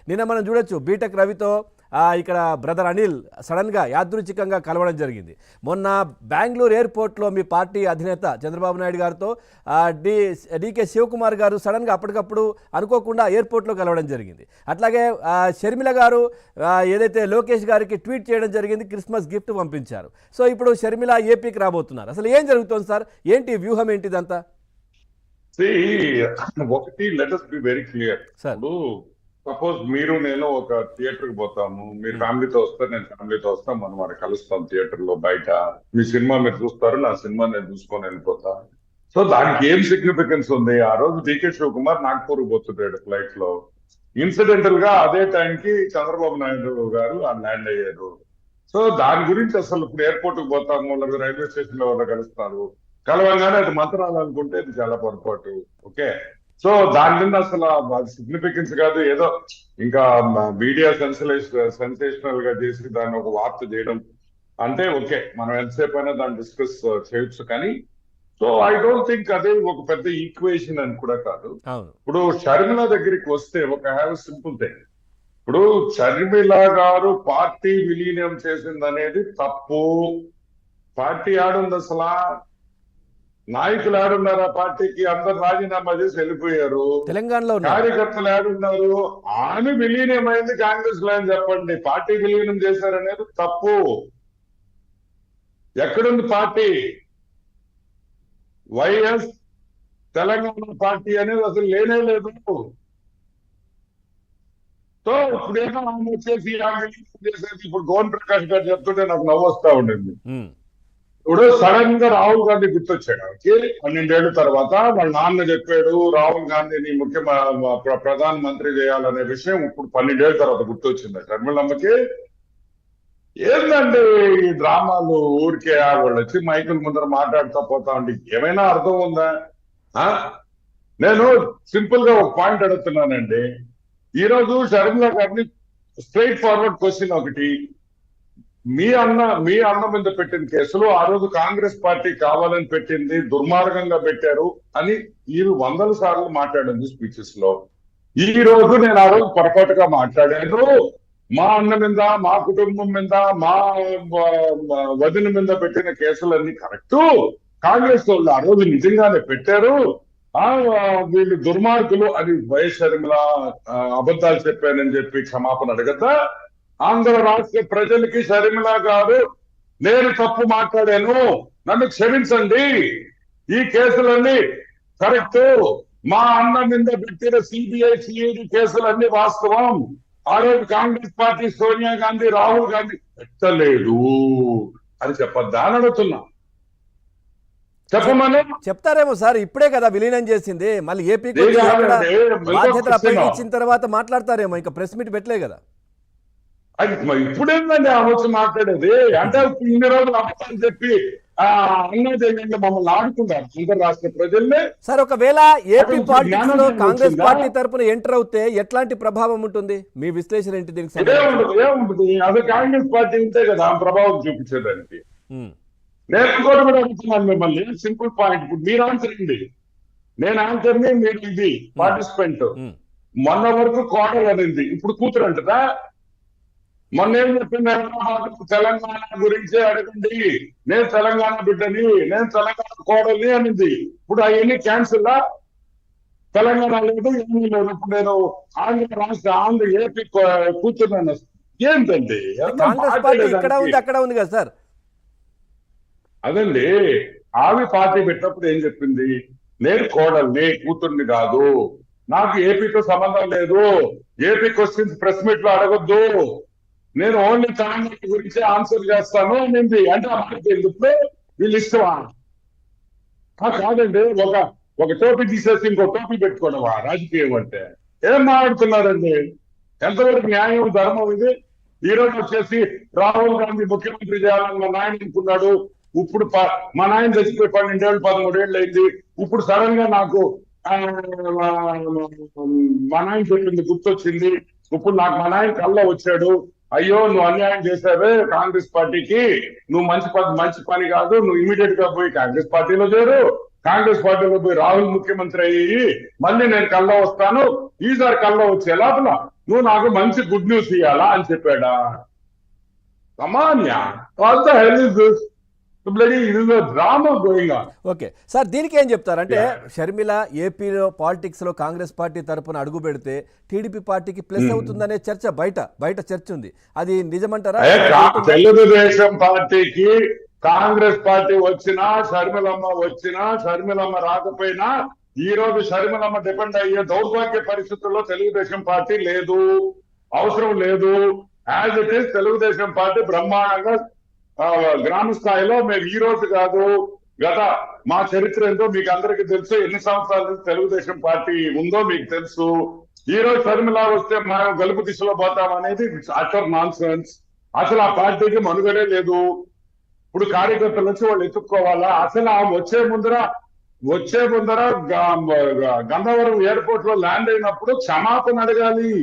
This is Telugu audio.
నిన్న మనం చూడొచ్చు బీటెక్ రవితో ఇక్కడ బ్రదర్ అనిల్ సడన్గా యాదృచ్ఛికంగా కలవడం జరిగింది. మొన్న బెంగళూరు ఎయిర్పోర్ట్లో మీ పార్టీ అధినేత చంద్రబాబు నాయుడు గారితో డీకే శివకుమార్ గారు సడన్గా అప్పటికప్పుడు అనుకోకుండా ఎయిర్పోర్ట్లో కలవడం జరిగింది. అట్లాగే షర్మిల గారు ఏదైతే లోకేష్ గారికి ట్వీట్ చేయడం జరిగింది, క్రిస్మస్ గిఫ్ట్ పంపించారు. సో ఇప్పుడు షర్మిల ఏపీకి రాబోతున్నారు. అసలు ఏం జరుగుతుంది సార్? ఏంటి వ్యూహం ఏంటిదంతా? ఒకటి let us be very clear. ఇప్పుడు సపోజ్ మీరు నేను ఒక థియేటర్ కి పోతాము, మీరు ఫ్యామిలీతో వస్తారు, నేను ఫ్యామిలీతో వస్తాం, మనం అక్కడ కలుస్తాం థియేటర్ లో బయట. మీ సినిమా మీరు చూస్తారు, నా సినిమా నేను చూసుకొని వెళ్ళిపోతా. సో దానికి ఏం సిగ్నిఫికెన్స్ ఉంది? ఆ రోజు డీకే శివకుమార్ నాగ్పూర్ పోతున్నాడు ఫ్లైట్ లో. ఇన్సిడెంటల్ గా అదే టైంకి చంద్రబాబు నాయుడు గారు ల్యాండ్ అయ్యారు. సో దాని గురించి అసలు ఇప్పుడు ఎయిర్పోర్ట్ కు పోతాము, లేదా రైల్వే స్టేషన్ లో వాళ్ళు కలుస్తారు, కలవగానే అది మంత్రాలు అనుకుంటే ఇది చాలా పొరపాటు. ఓకే, సో దాని మీద అసలు సిగ్నిఫికెన్స్ కాదు, ఏదో ఇంకా మీడియా సెన్సేషనల్ గా చేసి దాన్ని ఒక వార్త చేయడం అంటే ఓకే, మనం ఎంతసేపు అయినా దాన్ని డిస్కస్ చేయొచ్చు. కానీ సో ఐ డోంట్ థింక్ అదే ఒక పెద్ద ఈక్వేషన్ అని కూడా కాదు. ఇప్పుడు షర్మిల దగ్గరికి వస్తే ఒక హ్యావ్ సింపుల్ థింగ్. ఇప్పుడు షర్మిల గారు పార్టీ విలీనం చేసింది అనేది తప్పు. పార్టీ ఆడుంది అసలు, నాయకులు ఆడున్నారు, ఆ పార్టీకి అందరు రాజీనామా చేసి వెళ్ళిపోయారు. తెలంగాణలో కార్యకర్తలు ఆడున్నారు. ఆమె విలీనమైంది కాంగ్రెస్ లో అని చెప్పండి. పార్టీ విలీనం చేశారనేది తప్పు. ఎక్కడుంది పార్టీ? వైఎస్ తెలంగాణ పార్టీ అనేది అసలు లేనే లేదు. సో ఇప్పుడేమో ఆమె వచ్చేసి చేసేది ఇప్పుడు గోన్ ప్రకాష్ గారు చెప్తుంటే నాకు నవ్వు వస్తా ఉండింది. ఇప్పుడు సడన్ గా రాహుల్ గాంధీ గుర్తొచ్చాడు. 12 ఏళ్ల తర్వాత వాళ్ళ నాన్న చెప్పాడు రాహుల్ గాంధీని ప్రధాన మంత్రి చేయాలనే విషయం ఇప్పుడు 12 ఏళ్ల తర్వాత గుర్తొచ్చింది షర్మిలమ్మకి. ఏందండి ఈ డ్రామాలు? ఊరికే వాళ్ళు వచ్చి మైకుల ముందర మాట్లాడుతూ పోతా ఉండి ఏమైనా అర్థం ఉందా? నేను సింపుల్ గా ఒక పాయింట్ అడుగుతున్నానండి. ఈ రోజు షర్మిల గారిని స్ట్రైట్ ఫార్వర్డ్ క్వశ్చన్ ఒకటి, మీ అన్న మీద పెట్టిన కేసులు ఆ రోజు కాంగ్రెస్ పార్టీ కావాలని పెట్టింది, దుర్మార్గంగా పెట్టారు అని మీరు 100 సార్లు మాట్లాడింది స్పీచెస్ లో. ఈ రోజు నేను ఆ రోజు పొరపాటుగా మాట్లాడాను, మా అన్న మీద, మా కుటుంబం మీద, మా వదిన మీద పెట్టిన కేసులన్నీ కరెక్ట్, కాంగ్రెస్ వాళ్ళు ఆ రోజు నిజంగానే పెట్టారు, వీళ్ళు దుర్మార్గులు అని వైఎస్ షర్మిల అబద్ధాలు చెప్పానని చెప్పి క్షమాపణ అడగద్దా? ఆంధ్ర రాష్ట్ర ప్రజలకి షర్మిల గారు నేను తప్పు మాట్లాడాను, నన్ను క్షమించండి, ఈ కేసులన్నీ కరెక్ట్, మా అన్న మీద పెట్టిన సిబిఐ సిఐడి కేసులన్నీ వాస్తవం, ఆ రోజు కాంగ్రెస్ పార్టీ సోనియా గాంధీ రాహుల్ గాంధీ పెట్టలేదు అని చెప్పద్దా అని అడుగుతున్నా. చెప్పమని చెప్తారేమో సార్, ఇప్పుడే కదా విలీనం చేసింది, మళ్ళీ ఏపీకి బాధ్యతలు అప్పగించిన తర్వాత మాట్లాడతారేమో, ఇంకా ప్రెస్ మీట్ పెట్టలే కదా. ఇప్పుడేందండి ఆ వచ్చి మాట్లాడేది? అంటే ఇన్ని రోజులు అబద్ధాలు చెప్పి అన్నది మమ్మల్ని ఆడుకున్నారు అందరు రాష్ట్ర ప్రజల్ని. సార్ ఒకవేళ ఏపీ పాలిటిక్స్ లో కాంగ్రెస్ పార్టీ తరఫున ఎంటర్ అవుతే ఎట్లాంటి ప్రభావం ఉంటుంది? మీ విశ్లేషణ ఏంటి దీనికి? ఏముంటుంది? అది కాంగ్రెస్ పార్టీ ఉంటే కదా ఆ ప్రభావం చూపించేదానికి. నేను ఇంకోటి కూడా అడుగుతున్నాను మిమ్మల్ని, సింపుల్ పాయింట్. ఇప్పుడు మీరు ఆన్సర్ ఇండి, నేను ఆన్సర్ ని, మీరు ఇది పార్టిసిపెంట్. మొన్న వరకు కోడలు అనింది, ఇప్పుడు కూతురు అంటదా? మొన్న ఏం చెప్పింది? తెలంగాణ గురించే అడగండి, నేను తెలంగాణ బిడ్డని, నేను తెలంగాణ కోడల్ని అనింది. ఇప్పుడు అవన్నీ క్యాన్సిల్. తెలంగాణ లేదు, ఏమీ లేదు. ఇప్పుడు నేను ఆంధ్ర ఏపీ కూర్చున్నాను. ఏంటండి ఇక్కడ ఉంది అక్కడ ఉంది కదా సార్? అదండి, ఆమె పార్టీ పెట్టినప్పుడు ఏం చెప్పింది? నేను కోడల్ని, కూతుర్ని కాదు, నాకు ఏపీతో సంబంధం లేదు, ఏపీ క్వశ్చన్స్ ప్రెస్ మీట్ లో అడగొద్దు, నేను ఓన్లీ తెలంగాణ గురించి ఆన్సర్ చేస్తాను అనింది. అంటే ఎందుకు వీళ్ళు ఇష్టమా? కాదండి, ఒక టోపీ తీసేసి ఇంకో టోపీ పెట్టుకోవడమా రాజకీయం అంటే? ఏం మాట్లాడుతున్నారండి? ఎంతవరకు న్యాయం, ధర్మం ఇది? ఈ రోజు వచ్చేసి రాహుల్ గాంధీ ముఖ్యమంత్రి చేయాలని మా నాయన అనుకున్నాడు, ఇప్పుడు మా నాయన చచ్చిపోయి 12 ఏళ్ళు 13 ఏళ్ళు అయింది, ఇప్పుడు సడన్ గా నాకు మా నాయన చెప్పింది గుర్తొచ్చింది, ఇప్పుడు నాకు మా నాయన కల్లో వచ్చాడు, అయ్యో నువ్వు అన్యాయం చేశావే కాంగ్రెస్ పార్టీకి, నువ్వు మంచి పని కాదు, నువ్వు ఇమీడియట్ గా పోయి కాంగ్రెస్ పార్టీలో చేరు, కాంగ్రెస్ పార్టీలో పోయి రాహుల్ ముఖ్యమంత్రి అయ్యి మళ్ళీ నేను కల్లో వస్తాను, ఈసారి కల్లో వచ్చే లోపల నువ్వు నాకు మంచి గుడ్ న్యూస్ ఇవ్వాలా అని చెప్పాడా? కమాన్యా, what the hell is this? Drama going on. Okay sir, దీనికి ఏం చెప్తారు అంటే షర్మిల ఏపీలో పాలిటిక్స్ లో కాంగ్రెస్ పార్టీ తరపున అడుగు పెడితే టీడీపీ పార్టీకి ప్లస్ అవుతుందనే చర్చ బయట చర్చ ఉంది, అది నిజమంటారా? తెలుగుదేశం పార్టీకి కాంగ్రెస్ పార్టీ వచ్చినా, షర్మిలమ్మ రాకపోయినా ఈ రోజు షర్మిలమ్మ డిపెండ్ అయ్యే దౌర్భాగ్య పరిస్థితుల్లో తెలుగుదేశం పార్టీ లేదు, అవసరం లేదు. As it is Telugu Desam party బ్రహ్మాండంగా గ్రామ స్థాయిలో, మేము ఈ రోజు కాదు, గత మా చరిత్ర ఏంటో మీకు అందరికీ తెలుసు, ఎన్ని సంవత్సరాల నుంచి తెలుగుదేశం పార్టీ ఉందో మీకు తెలుసు. ఈ రోజు షర్మిల వస్తే మనం గలుపు దిశలో పోతాం అనేది అటర్ నాన్ సెన్స్. అసలు ఆ పార్టీకి మనుగడే లేదు. ఇప్పుడు కార్యకర్తల నుంచి వాళ్ళు ఎత్తుక్కోవాలా? అసలు ఆ వచ్చే ముందర గన్నవరం ఎయిర్పోర్ట్ లో ల్యాండ్ అయినప్పుడు క్షమాపణ అడగాలి.